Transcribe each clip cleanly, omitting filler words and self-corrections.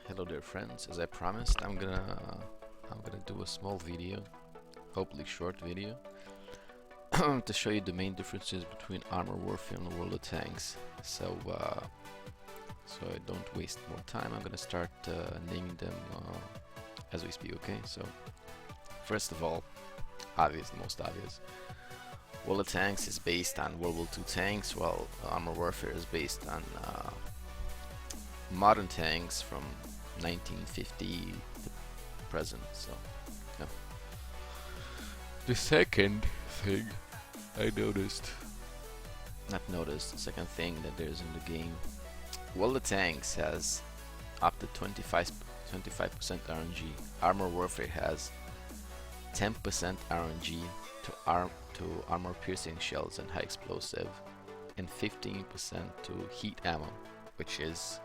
Hello there friends, as I promised I'm gonna do a small video, hopefully short video, to show you the main differences between Armor Warfare and World of Tanks. So I don't waste more time, I'm gonna start naming them as we speak, okay? So first of all, most obvious, World of Tanks is based on World War II tanks, while Armor Warfare is based on modern tanks from 1950 to present. So yeah. The second thing the second thing that there's in the game, World of Tanks has up to 25% RNG. Armor Warfare has 10% RNG to armor piercing shells and high explosive, and 15% to heat ammo, which is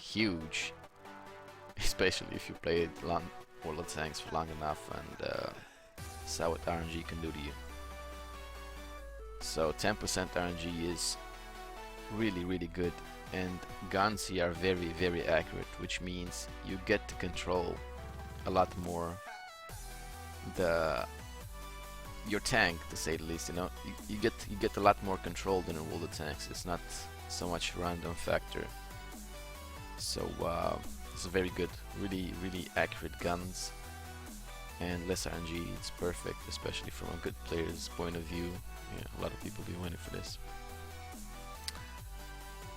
huge, especially if you played World of Tanks for long enough and saw what RNG can do to you. So 10% RNG is really good, and guns here are very accurate, which means you get to control a lot more your tank, to say the least. You know, you get a lot more control than in World of Tanks. It's not so much random factor. So it's a very good, really accurate guns, and less RNG. It's perfect, especially from a good player's point of view. Yeah, a lot of people be waiting for this.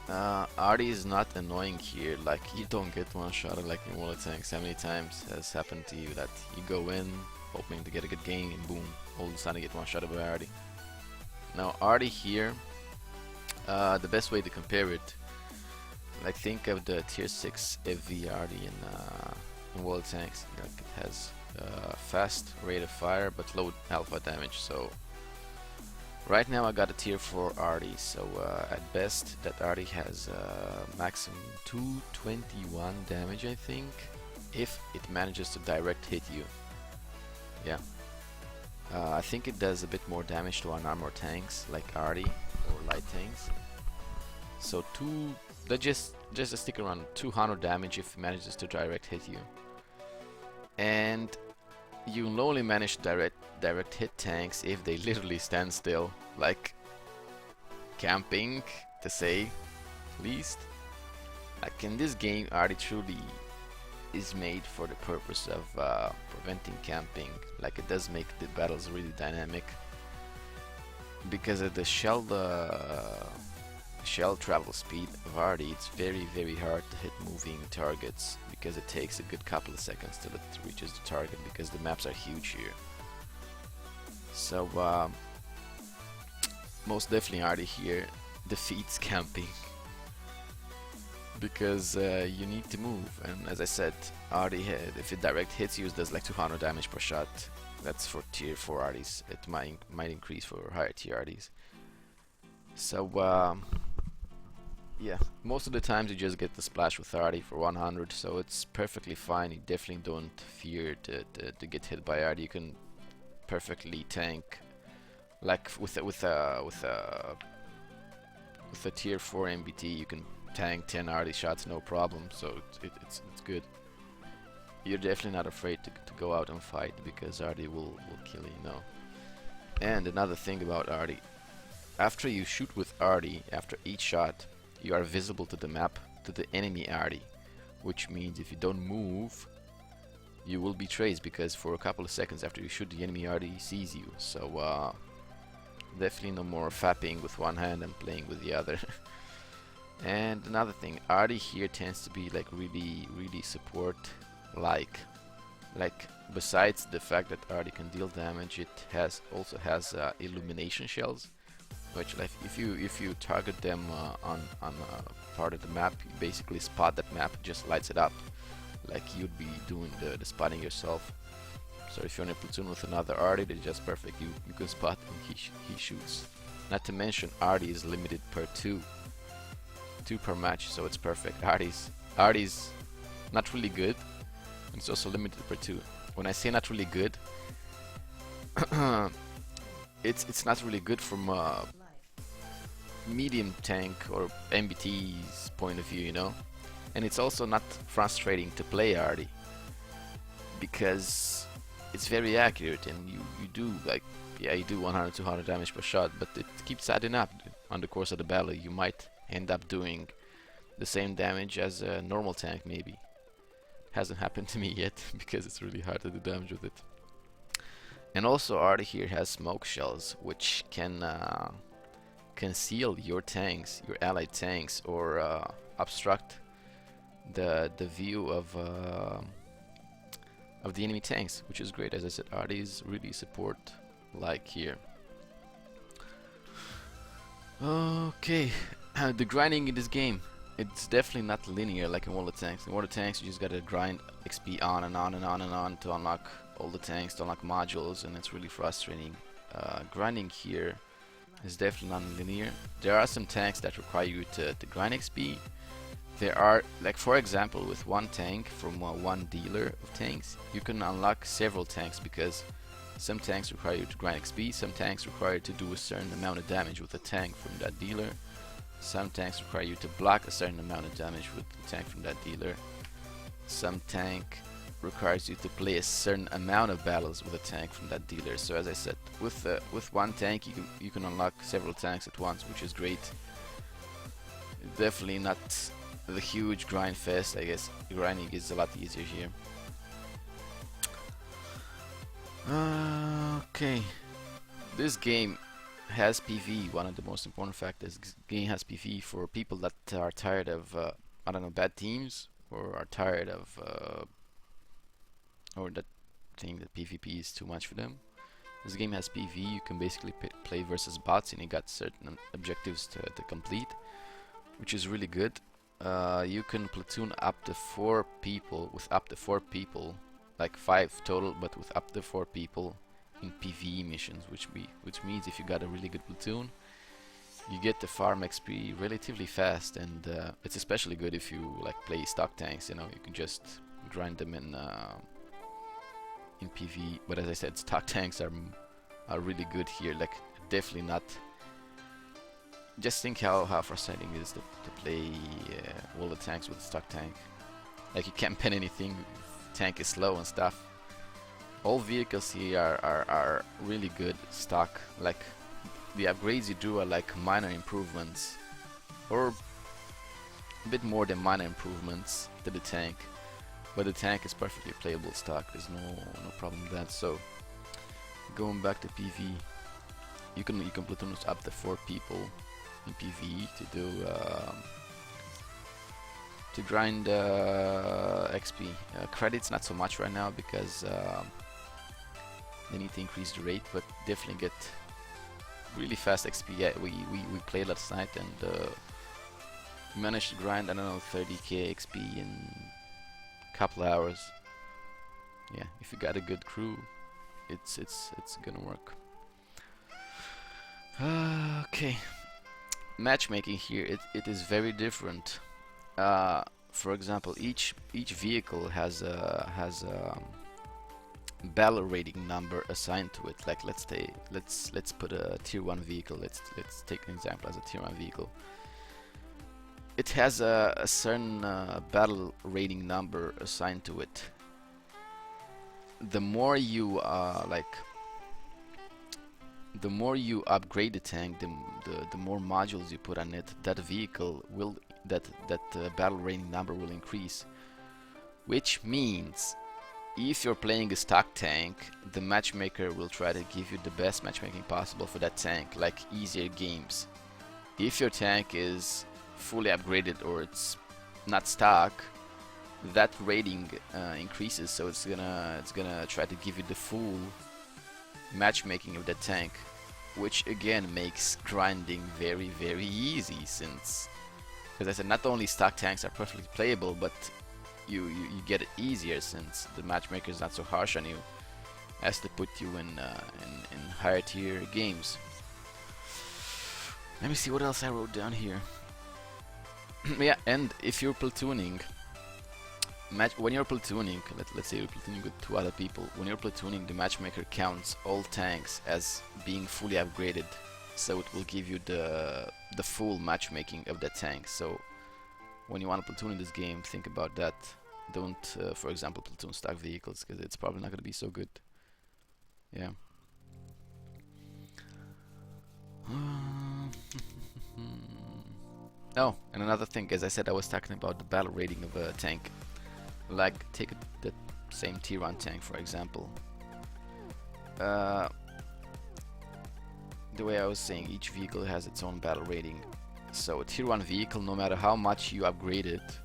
Arty is not annoying here. Like, you don't get one shot like in World of Tanks. How many times has happened to you that you go in hoping to get a good game and boom, all of a sudden you get one shot by Arty? Now Arty here, the best way to compare it, like, think of the tier 6 FV Arty in World of Tanks. Like, it has fast rate of fire but low alpha damage. So right now I got a tier 4 Arty, so at best that Arty has maximum 221 damage, I think, if it manages to direct hit you. Yeah, I think it does a bit more damage to unarmored tanks like Arty or light tanks. So just stick around 200 damage if it manages to direct hit you. And you will only manage to direct hit tanks if they literally stand still, like camping, to say least. Like in this game, Arty truly is made for the purpose of preventing camping. Like, it does make the battles really dynamic because of the shell travel speed of Arty. It's very hard to hit moving targets because it takes a good couple of seconds till it reaches the target, because the maps are huge here. So most definitely Arty here defeats camping because you need to move, and as I said, Arty, if it direct hits you, it does like 200 damage per shot. That's for tier 4 Artys. It might increase for higher tier Artys. So yeah, most of the times you just get the splash with Arty for 100, so it's perfectly fine. You definitely don't fear to get hit by Arty. You can perfectly tank, like with a tier 4 MBT, you can tank 10 Arty shots no problem. So it's good. You're definitely not afraid to go out and fight, because Arty will kill you, you know. And another thing about Arty, after you shoot with Arty, after each shot, you are visible to the map, to the enemy Arty, which means if you don't move, you will be traced, because for a couple of seconds after you shoot, the enemy Arty sees you. So definitely no more fapping with one hand and playing with the other. And another thing, Arty here tends to be like really support like besides the fact that Arty can deal damage, it also has illumination shells, which, like, if you target them on a part of the map, you basically spot that map, it just lights it up like you'd be doing the spotting yourself. So if you're in a platoon with another Arty, that's just perfect. You can spot and he shoots. Not to mention Arty is limited per two per match, so it's perfect. Arty's not really good, and it's also limited per 2. When I say not really good, it's not really good from medium tank or MBT's point of view, you know. And it's also not frustrating to play Artie because it's very accurate, and you do like, yeah, you do 100 200 damage per shot, but it keeps adding up on the course of the battle. You might end up doing the same damage as a normal tank, maybe. Hasn't happened to me yet because it's really hard to do damage with it. And also Artie here has smoke shells, which can conceal your tanks, your allied tanks, or obstruct the view of the enemy tanks, which is great. As I said, Arties really support like here. Okay, the grinding in this game, it's definitely not linear like in World of Tanks. In World of Tanks, you just gotta grind XP on and on and on and on to unlock all the tanks, to unlock modules, and it's really frustrating. Grinding here is definitely non-linear. There are some tanks that require you to grind XP. There are, like for example, with one tank from one dealer of tanks, you can unlock several tanks because some tanks require you to grind XP, some tanks require you to do a certain amount of damage with a tank from that dealer, some tanks require you to block a certain amount of damage with the tank from that dealer, some tank requires you to play a certain amount of battles with a tank from that dealer. So as I said, with one tank you can unlock several tanks at once, which is great. Definitely not the huge grind fest. I guess grinding is a lot easier here. Okay, this game has PV. One of the most important factors, this game has PV for people that are tired of I don't know, bad teams, or are tired of or that think that PvP is too much for them. This game has PV. You can basically play versus bots, and you got certain objectives to complete, which is really good. You can platoon up to 4 people, with up to 4 people, like 5 total, but with up to 4 people in PvE missions, which means if you got a really good platoon, you get to farm XP relatively fast, and it's especially good if you like play stock tanks. You know, you can just grind them in PvE. But as I said, stock tanks are really good here. Like, definitely not. Just think how frustrating it is to play World of Tanks with a stock tank. Like, you can't pen anything, tank is slow and stuff. All vehicles here are really good stock. Like, the upgrades you do are like minor improvements, or a bit more than minor improvements to the tank. But the tank is perfectly playable stock. There's no problem with that. So going back to PV, you can platoon up to 4 people in PvE to do to grind XP. Credits not so much right now because they need to increase the rate, but definitely get really fast XP. Yeah, we played last night and we managed to grind, I don't know, 30k XP in a couple hours. Yeah, if you got a good crew, it's gonna work. Okay, matchmaking here, it is very different. For example, each vehicle has a battle rating number assigned to it. Like, let's put a tier 1 vehicle. Let's take an example as a tier 1 vehicle. It has a certain battle rating number assigned to it. The more you the more you upgrade the tank, the more modules you put on it, that vehicle will that battle rating number will increase. Which means, if you're playing a stock tank, the matchmaker will try to give you the best matchmaking possible for that tank, like easier games. If your tank is fully upgraded or it's not stock, that rating increases, so it's gonna try to give you the full matchmaking of that tank, which again makes grinding very, very easy, since, as I said, not only stock tanks are perfectly playable, but you get it easier since the matchmaker is not so harsh on you as to put you in higher tier games. Let me see what else I wrote down here. Yeah, and if you're platooning, when you're platooning, let's say you're platooning with 2 other people, when you're platooning, the matchmaker counts all tanks as being fully upgraded, so it will give you the full matchmaking of that tank. So when you want to platoon in this game, think about that. Don't, for example, platoon stock vehicles, because it's probably not going to be so good. Yeah. Oh, and another thing, as I said, I was talking about the battle rating of a tank. Like, take the same tier 1 tank, for example. The way I was saying, each vehicle has its own battle rating. So a tier 1 vehicle, no matter how much you upgrade it,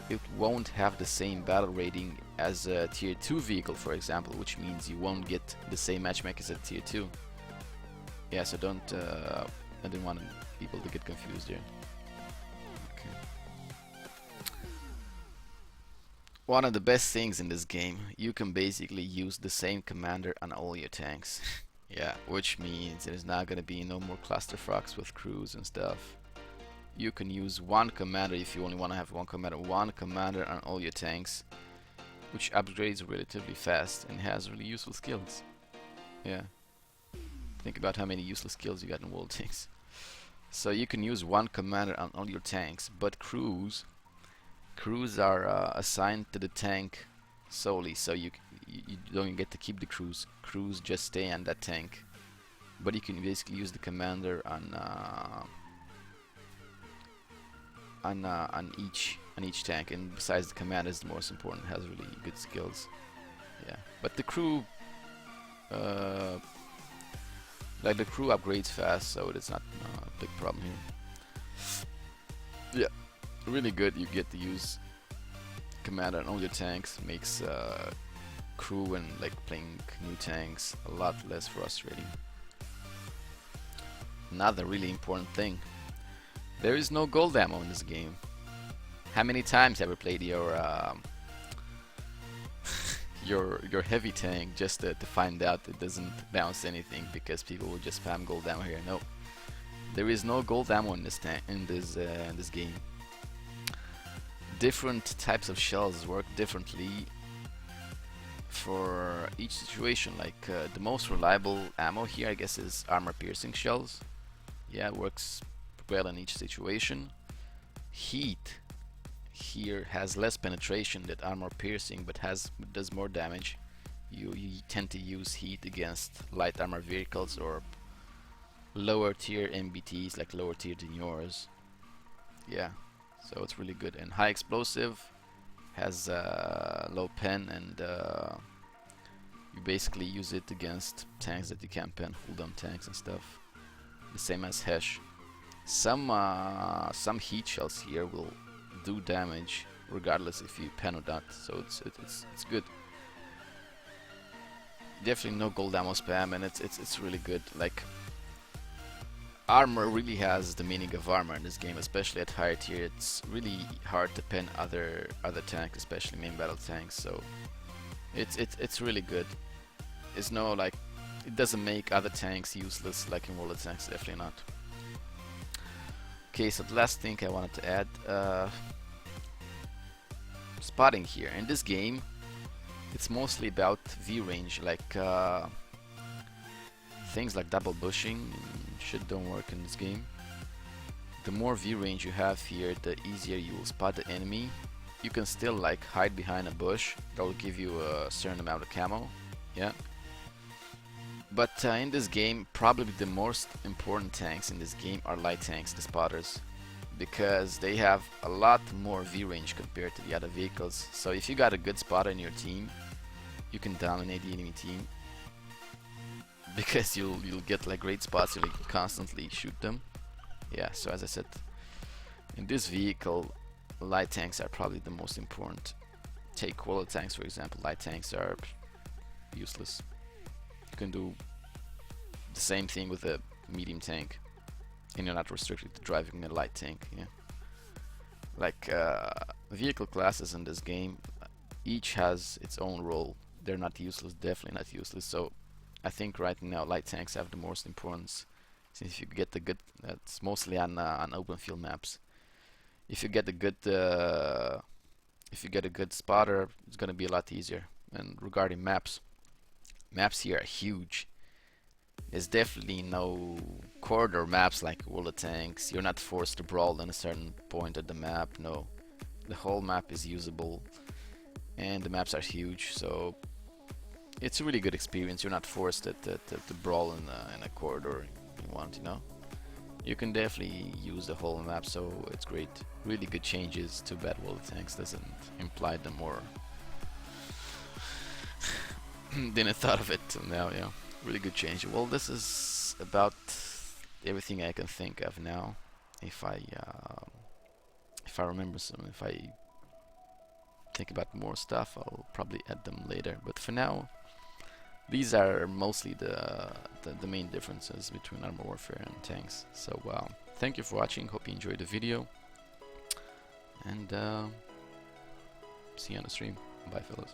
it won't have the same battle rating as a tier 2 vehicle, for example, which means you won't get the same matchmaking as a tier 2. Yeah, so don't, I didn't want people to get confused here. Okay. One of the best things in this game, you can basically use the same commander on all your tanks. Yeah, which means there's not gonna be no more clusterfucks with crews and stuff. You can use one commander if you only want to have one commander on all your tanks, which upgrades relatively fast and has really useful skills. Yeah. Think about how many useless skills you got in world tanks. So you can use one commander on all your tanks, but crews are assigned to the tank solely, so you don't get to keep the crews. Crews just stay on that tank, but you can basically use the commander on each tank, and besides the commander is the most important, has really good skills. Yeah, but the crew, like the crew upgrades fast, so it's not a big problem here. Yeah, really good. You get to use commander on all your tanks, makes crew and like playing new tanks a lot less frustrating. Another really important thing, there is no gold ammo in this game. How many times have you played your your heavy tank just to find out it doesn't bounce anything because people will just spam gold ammo here? No, there is no gold ammo in this tank in this game. Different types of shells work differently for each situation. Like the most reliable ammo here, I guess, is armor piercing shells. Yeah, it works well in each situation. Heat here has less penetration than armor piercing, but does more damage. You tend to use heat against light armor vehicles or lower tier MBTs, like lower tier than yours. Yeah, so it's really good. And high explosive has low pen, and you basically use it against tanks that you can't pen, cooldown tanks and stuff. The same as Hesh. Some heat shells here will do damage regardless if you pen or not, so it's good. Definitely no gold ammo spam, and it's really good. Like, armor really has the meaning of armor in this game, especially at higher tier. It's really hard to pen other tanks, especially main battle tanks. So it's really good. It's no, like, it doesn't make other tanks useless like in World of Tanks, definitely not. Okay, so the last thing I wanted to add, spotting here. In this game, it's mostly about V range, like things like double bushing and shit don't work in this game. The more V range you have here, the easier you will spot the enemy. You can still like hide behind a bush, that will give you a certain amount of camo, yeah. But in this game, probably the most important tanks in this game are light tanks, the spotters, because they have a lot more V range compared to the other vehicles. So if you got a good spotter in your team, you can dominate the enemy team, because you'll get like great spots, you'll like, constantly shoot them. Yeah, so as I said, in this vehicle, light tanks are probably the most important. Take quality tanks, for example. Light tanks are useless. You can do the same thing with a medium tank, and you're not restricted to driving a light tank. Yeah, like vehicle classes in this game, each has its own role. They're not useless, definitely not useless. So I think right now light tanks have the most importance, since if you get the good, that's mostly on open field maps. If you get a good spotter, it's gonna be a lot easier. And regarding maps here are huge. There's definitely no corridor maps like World of Tanks, you're not forced to brawl in a certain point of the map. No, the whole map is usable, and the maps are huge, so it's a really good experience. You're not forced to brawl in a corridor you want, you know. You can definitely use the whole map, so it's great. Really good changes. Too bad World of Tanks doesn't imply them more. Didn't thought of it till now, yeah. Really good change. Well, this is about everything I can think of now. If I remember some, if I think about more stuff, I'll probably add them later. But for now, these are mostly the main differences between Armor Warfare and tanks. So thank you for watching. Hope you enjoyed the video, and see you on the stream. Bye, fellas.